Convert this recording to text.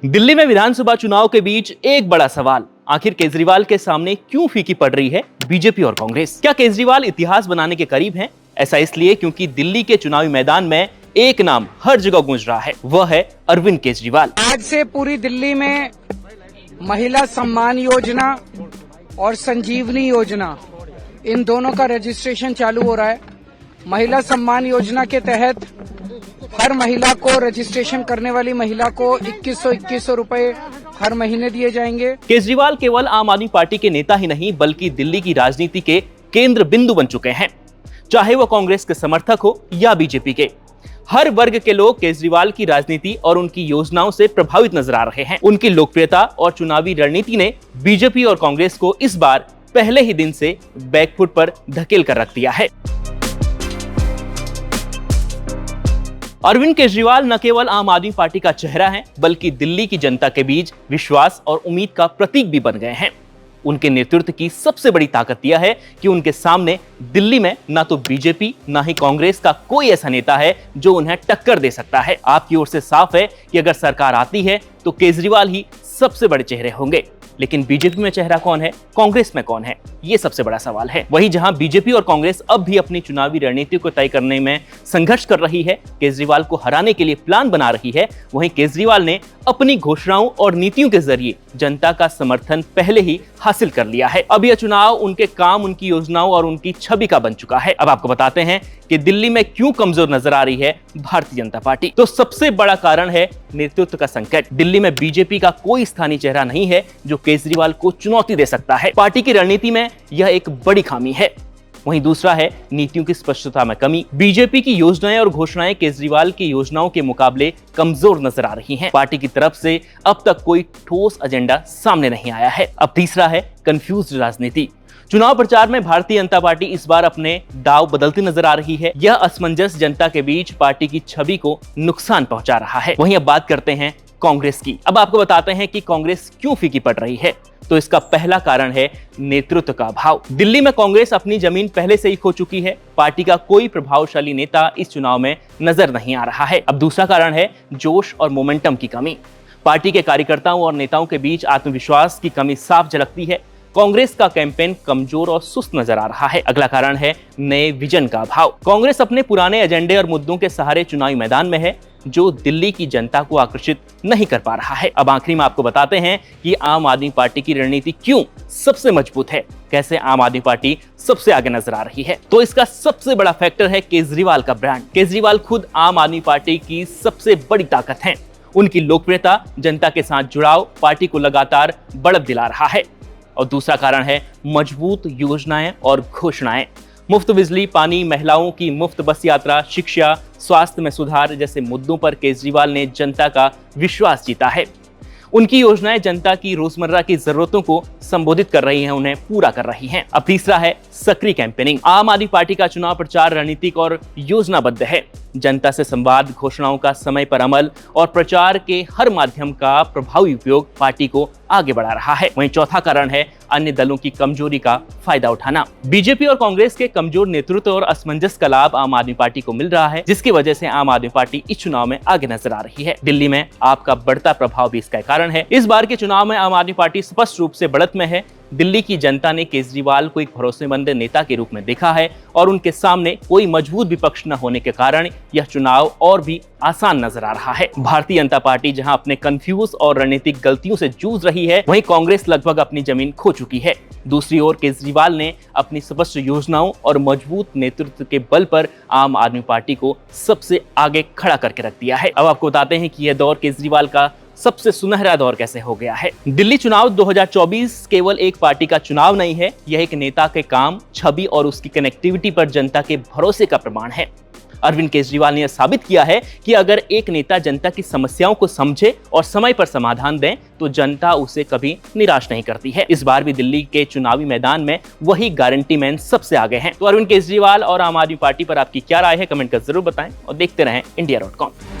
दिल्ली में विधानसभा चुनाव के बीच एक बड़ा सवाल, आखिर केजरीवाल के सामने क्यों फीकी पड़ रही है बीजेपी और कांग्रेस? क्या केजरीवाल इतिहास बनाने के करीब हैं? ऐसा इसलिए क्योंकि दिल्ली के चुनावी मैदान में एक नाम हर जगह गूंज रहा है, वह है अरविंद केजरीवाल। आज से पूरी दिल्ली में महिला सम्मान योजना और संजीवनी योजना, इन दोनों का रजिस्ट्रेशन चालू हो रहा है। महिला सम्मान योजना के तहत हर महिला को, रजिस्ट्रेशन करने वाली महिला को 2100 रुपए हर महीने दिए जाएंगे। केजरीवाल केवल आम आदमी पार्टी के नेता ही नहीं बल्कि दिल्ली की राजनीति के केंद्र बिंदु बन चुके हैं, चाहे वो कांग्रेस के समर्थक हो या बीजेपी के। हर वर्ग के लोग केजरीवाल की राजनीति और उनकी योजनाओं से प्रभावित नजर आ रहे हैं। उनकी लोकप्रियता और चुनावी रणनीति ने बीजेपी और कांग्रेस को इस बार पहले ही दिन से बैकफुट पर धकेल कर रख दिया है। अरविंद केजरीवाल न केवल आम आदमी पार्टी का चेहरा है बल्कि दिल्ली की जनता के बीच विश्वास और उम्मीद का प्रतीक भी बन गए हैं। उनके नेतृत्व की सबसे बड़ी ताकत यह है कि उनके सामने दिल्ली में ना तो बीजेपी ना ही कांग्रेस का कोई ऐसा नेता है जो उन्हें टक्कर दे सकता है। आपकी ओर से साफ है कि अगर सरकार आती है तो केजरीवाल ही सबसे बड़े चेहरे होंगे, लेकिन बीजेपी में चेहरा कौन है, कांग्रेस में कौन है, ये सबसे बड़ा सवाल है। वहीं जहां बीजेपी और कांग्रेस अब भी अपनी चुनावी रणनीति को तय करने में संघर्ष कर रही है, केजरीवाल को हराने के लिए प्लान बना रही है, वहीं केजरीवाल ने अपनी घोषणाओं और नीतियों के जरिए जनता का समर्थन पहले ही हासिल कर लिया है। अब यह चुनाव उनके काम, उनकी योजनाओं और उनकी छवि का बन चुका है। अब आपको बताते हैं कि दिल्ली में क्यों कमजोर नजर आ रही है भारतीय जनता पार्टी। तो सबसे बड़ा कारण है नेतृत्व का संकट। दिल्ली में बीजेपी का कोई स्थानीय चेहरा नहीं है जो केजरीवाल को चुनौती दे सकता है। पार्टी की रणनीति में यह एक बड़ी खामी है। वहीं दूसरा है नीतियों की स्पष्टता में कमी। बीजेपी की योजनाएं और घोषणाएं केजरीवाल की योजनाओं के मुकाबले कमजोर नजर आ रही हैं। पार्टी की तरफ से अब तक कोई ठोस एजेंडा सामने नहीं आया है। अब तीसरा है कंफ्यूज्ड राजनीति। चुनाव प्रचार में भारतीय जनता पार्टी इस बार अपने दाव बदलती नजर आ रही है। यह असमंजस जनता के बीच पार्टी की छवि को नुकसान पहुंचा रहा है। वहीं अब बात करते हैं कांग्रेस की। अब आपको बताते हैं कि कांग्रेस क्यों फीकी पड़ रही है। तो इसका पहला कारण है नेतृत्व का अभाव। दिल्ली में कांग्रेस अपनी जमीन पहले से ही खो चुकी है। पार्टी का कोई प्रभावशाली नेता इस चुनाव में नजर नहीं आ रहा है। अब दूसरा कारण है जोश और मोमेंटम की कमी। पार्टी के कार्यकर्ताओं और नेताओं के बीच आत्मविश्वास की कमी साफ झलकती है। कांग्रेस का कैंपेन कमजोर और सुस्त नजर आ रहा है। अगला कारण है नए विजन का अभाव। कांग्रेस अपने पुराने एजेंडे और मुद्दों के सहारे चुनावी मैदान में है, जो दिल्ली की जनता को आकर्षित नहीं कर पा रहा है। अब आखिरी में आपको बताते हैं कि आम आदमी पार्टी की रणनीति क्यों सबसे मजबूत है, कैसे आम आदमी पार्टी सबसे आगे नजर आ रही है। तो इसका सबसे बड़ा फैक्टर है केजरीवाल का ब्रांड। केजरीवाल खुद आम आदमी पार्टी की सबसे बड़ी ताकत है। उनकी लोकप्रियता, जनता के साथ जुड़ाव पार्टी को लगातार बढ़त दिला रहा है। और दूसरा कारण है मजबूत योजनाएं और घोषणाएं। मुफ्त बिजली, पानी, महिलाओं की मुफ्त बस यात्रा, शिक्षा, स्वास्थ्य में सुधार जैसे मुद्दों पर केजरीवाल ने जनता का विश्वास जीता है। उनकी योजनाएं जनता की रोजमर्रा की जरूरतों को संबोधित कर रही हैं, उन्हें पूरा कर रही हैं। अब तीसरा है सक्रिय कैंपेनिंग। आम आदमी पार्टी का चुनाव प्रचार रणनीतिक और योजनाबद्ध है। जनता से संवाद, घोषणाओं का समय पर अमल और प्रचार के हर माध्यम का प्रभावी उपयोग पार्टी को आगे बढ़ा रहा है। वहीं चौथा कारण है अन्य दलों की कमजोरी का फायदा उठाना। बीजेपी और कांग्रेस के कमजोर नेतृत्व और असमंजस का लाभ आम आदमी पार्टी को मिल रहा है, जिसकी वजह से आम आदमी पार्टी इस चुनाव में आगे नजर आ रही है। दिल्ली में आपका बढ़ता प्रभाव भी इसका कारण है। इस बार के चुनाव में आम आदमी पार्टी स्पष्ट रूप से बढ़त में है। दिल्ली की जनता ने केजरीवाल को एक भरोसेमंद नेता के रूप में देखा है और उनके सामने कोई मजबूत विपक्ष न होने के कारण यह चुनाव और भी आसान नजर आ रहा है। भारतीय जनता पार्टी जहां अपने कंफ्यूज और रणनीतिक गलतियों से जूझ रही है, वहीं कांग्रेस लगभग अपनी जमीन खो चुकी है। दूसरी ओर केजरीवाल ने अपनी स्पष्ट योजनाओं और मजबूत नेतृत्व के बल पर आम आदमी पार्टी को सबसे आगे खड़ा करके रख दिया है। अब आपको बताते हैं कि यह दौर केजरीवाल का सबसे सुनहरा दौर कैसे हो गया है। दिल्ली चुनाव 2024 केवल एक पार्टी का चुनाव नहीं है, यह एक नेता के काम, छवि और उसकी कनेक्टिविटी पर जनता के भरोसे का प्रमाण है। अरविंद केजरीवाल ने यह साबित किया है कि अगर एक नेता जनता की समस्याओं को समझे और समय पर समाधान दें तो जनता उसे कभी निराश नहीं करती है। इस बार भी दिल्ली के चुनावी मैदान में वही गारंटी मैन सबसे आगे हैं। तो अरविंद केजरीवाल और आम आदमी पार्टी पर आपकी क्या राय है, कमेंट कर जरूर बताएं और देखते रहें इंडिया.com।